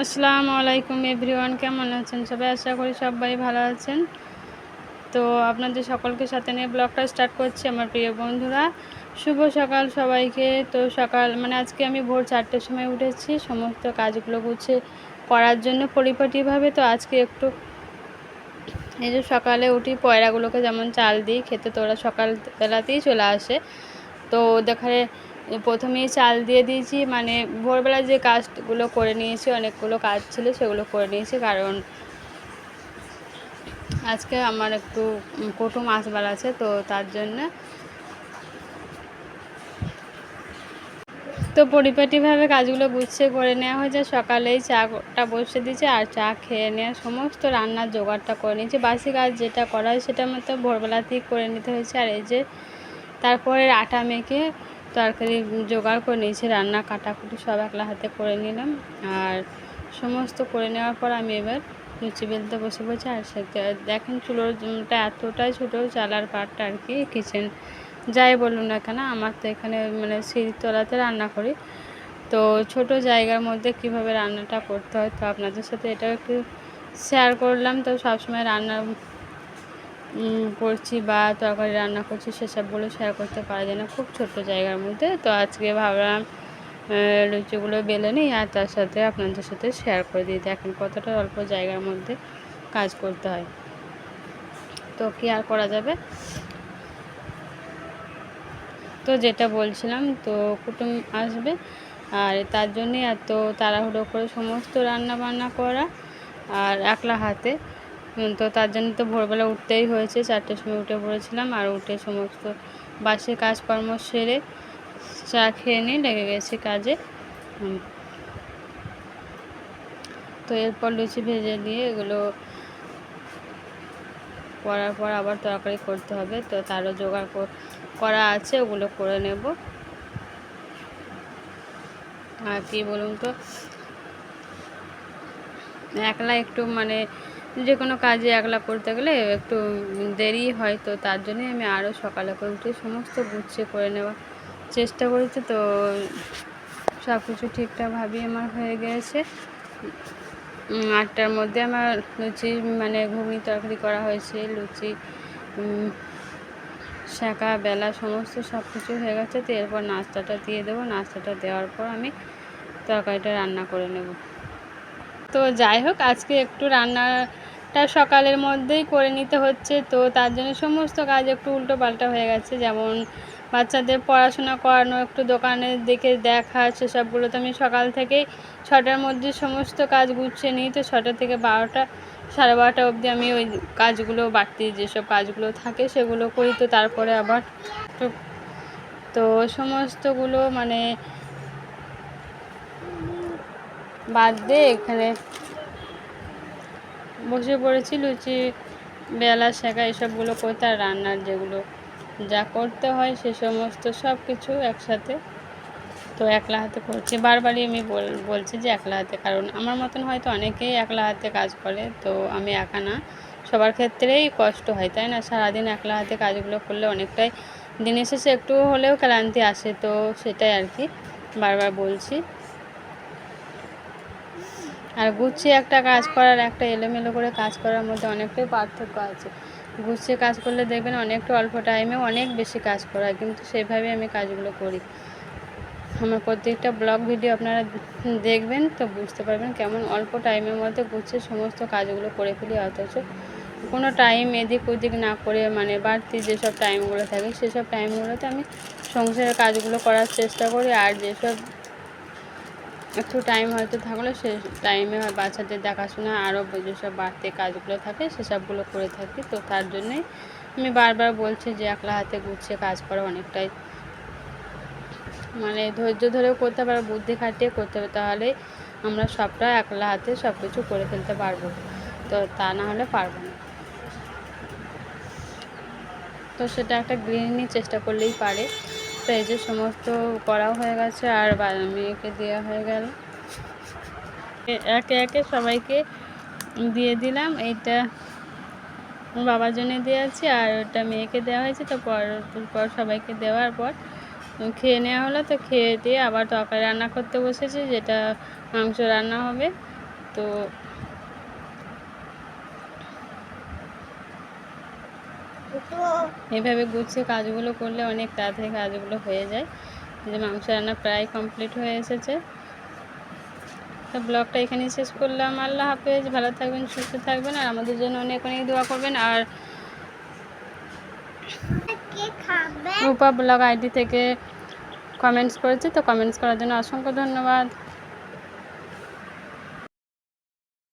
আসসালামু আলাইকুম এভরিওয়ান, কেমন আছেন সবাই? আশা করি সবাই ভালো আছেন। তো আপনাদের সকলকে সাথে নিয়ে ব্লগটা স্টার্ট করছি। আমার প্রিয় বন্ধুরা, শুভ সকাল সবাইকে। তো সকাল আজকে আমি ভোর 4টের সময় উঠেছি সমস্ত কাজগুলো গুছিয়ে করার জন্য পরিপাটিভাবে। তো আজকে একটু এই যে সকালে উঠি, পয়রাগুলোকে যেমন চাল দিই খেতে, তো ওরা সকালবেলাতেই চলে আসে। তো দেখারে প্রথমেই চাল দিয়ে দিয়েছি, ভোরবেলা যে কাজগুলো করে নিয়েছি, অনেকগুলো কাজ ছিল সেগুলো করে নিয়েছি, কারণ আজকে আমার একটু কুটুম আসবার আছে, তো তার জন্য। তো পরিপাটিভাবে কাজগুলো গুছিয়ে করে নেওয়া হয়েছে। সকালেই চাটা বসে দিয়েছি আর চা খেয়ে নেওয়া সমস্ত রান্নার জোগাড়টা করে নিয়েছি। বাসি কাজ যেটা করা হয় সেটা মতো ভোরবেলাতেই করে নিতে হয়েছে। আর এই যে তারপরে আটা মেখে তরকারি জোগাড় করে নিয়েছি, রান্না কাটাকুটি সব একলা হাতে করে নিলাম। আর সমস্ত করে নেওয়ার পর আমি এবার লুচি বেলতে বসে পড়ছি। আর সেটা দেখেন, চুলোটা এতটাই ছোটো, চালার পাটটা আর কি, কিচেন যাই বলুন না কেন, আমার তো এখানে সিঁড়ির তলাতে রান্না করি। তো ছোট জায়গার মধ্যে কিভাবে রান্নাটা করতে হয়, তো আপনাদের সাথে এটাও একটু শেয়ার করলাম। তো সবসময় রান্না করছি বা তরকারি রান্না করছি সেসবগুলো শেয়ার করতে পারা যায় না খুব ছোট্ট জায়গার মধ্যে। তো আজকে ভাবলাম লুচিগুলো বেলে নিই আর তার সাথে আপনাদের সাথে শেয়ার করে দিই। দেখেন কতটা অল্প জায়গার মধ্যে কাজ করতে হয়, তো কি আর করা যাবে। তো যেটা বলছিলাম, তো কুটুম আসবে আর তার জন্যে এত তাড়াহুড়ো করে সমস্ত রান্না বান্না করা আর একলা হাতে। তো তার জন্য তো ভোরবেলা উঠতেই হয়েছে, 4টের সময় উঠে পড়েছিলাম। আর উঠে সমস্ত বাসি কাজকর্ম সেরে চা খেয়ে নিয়ে লেগে গেছি কাজে। তো এরপর লুচি ভেজে দিয়ে এগুলো করার পর আবার তরকারি করতে হবে, তো তারও জোগাড় করা আছে, ওগুলো করে নেব। আর কি বলুন তো, একলা একটু যে কোনো কাজে একলা করতে গেলে একটু দেরি হয়, তো তার জন্যই আমি আরও সকালে করে উঠে সমস্ত গুছিয়ে করে নেওয়ার চেষ্টা করেছি। তো সব কিছু ঠিকঠাকভাবেই আমার হয়ে গিয়েছে। 8টার মধ্যে আমার লুচি ঘুগনি তরকারি করা হয়েছে, লুচি শাঁকা বেলা সমস্ত সব কিছু হয়ে গেছে। তো এরপর নাস্তাটা দিয়ে দেবো, নাস্তাটা দেওয়ার পর আমি তরকারিটা রান্না করে নেব। তো যাই হোক, আজকে একটু রান্নাটা সকালের মধ্যেই করে নিতে হচ্ছে, তো তার জন্য সমস্ত কাজ একটু উল্টো পাল্টা হয়ে গেছে। যেমন বাচ্চাদের পড়াশোনা করানো, একটু দোকানের দিকে দেখা, সেসবগুলো তো আমি সকাল থেকেই 6টার মধ্যে সমস্ত কাজ গুছিয়ে নিই। তো 6টা থেকে 12টা, 12:30 অবধি আমি ওই কাজগুলো, বাড়তি যেসব কাজগুলো থাকে সেগুলো করি। তো তারপরে আবার তো সমস্তগুলো বাদ দিয়ে এখানে বসে পড়েছি লুচি বেলা শেখা এসবগুলো করতে, আর রান্নার যেগুলো যা করতে হয় সে সমস্ত সব কিছু একসাথে। তো একলা হাতে করছি, বারবারই আমি বলছি যে একলা হাতে, কারণ আমার মতন হয়তো অনেকেই একলা হাতে কাজ করে, তো আমি একা না, সবার ক্ষেত্রেই কষ্ট হয়, তাই না? সারাদিন একলা হাতে কাজগুলো করলে অনেকটাই দিনের শেষে একটু হলেও ক্লান্তি আসে, তো সেটাই আর কি বারবার বলছি। আর গুছিয়ে একটা কাজ করার, একটা এলোমেলো করে কাজ করার মধ্যে অনেকটাই পার্থক্য আছে। গুছিয়ে কাজ করলে দেখবেন অনেকটা অল্প টাইমে অনেক বেশি কাজ করা হয়, কিন্তু সেভাবে আমি কাজগুলো করি। আমার প্রত্যেকটা ব্লগ ভিডিও আপনারা দেখবেন তো বুঝতে পারবেন কেমন অল্প টাইমের মধ্যে গুছিয়ে সমস্ত কাজগুলো করে ফেলি, অথচ কোনো টাইম এদিক ওদিক না করে বাড়তি যেসব টাইমগুলো থাকে সেসব টাইমগুলোতে আমি সংসারের কাজগুলো করার চেষ্টা করি। আর যেসব একটু টাইম হয়তো থাকলে সে টাইমে বাচ্চাদের দেখাশোনা আরও যেসব বাড়তি কাজগুলো থাকে সেসবগুলো করে থাকি। তো তার জন্যই আমি বারবার বলছি যে একলা হাতে গুছিয়ে কাজ করা অনেকটাই ধৈর্য ধরেও করতে পারবো, বুদ্ধি খাটিয়ে করতে হবে, তাহলে আমরা সবটা একলা হাতে সব কিছু করে ফেলতে পারবো, তো তা না হলে পারবো না। তো সেটা একটা গৃহিণী চেষ্টা করলেই পারে। তো এই যে সমস্ত করাও হয়ে গেছে আর মেয়েকে দেওয়া হয়ে গেল, একে একে সবাইকে দিয়ে দিলাম। এইটা বাবার জন্য দিয়েছি আর ওটা মেয়েকে দেওয়া হয়েছে। তো পর সবাইকে দেওয়ার পর খেয়ে নেওয়া হলো। তো খেয়ে দিয়ে আবার তরকারি রান্না করতে বসেছি, যেটা মাংস রান্না হবে। তো এভাবে গুছিয়ে কাজগুলো করলে অনেক তাড়াতাড়ি কাজগুলো হয়ে যায়। যে মাংস রান্না প্রায় কমপ্লিট হয়ে এসেছে। তো ব্লগটা এখানেই শেষ করলাম। আল্লাহ হাফেজ, ভালো থাকবেন, সুস্থ থাকবেন, আর আমাদের জন্য অনেক অনেক দোয়া করবেন। আর রূপা ব্লগ আইডি থেকে কমেন্টস করেছে, তো কমেন্টস করার জন্য অসংখ্য ধন্যবাদ।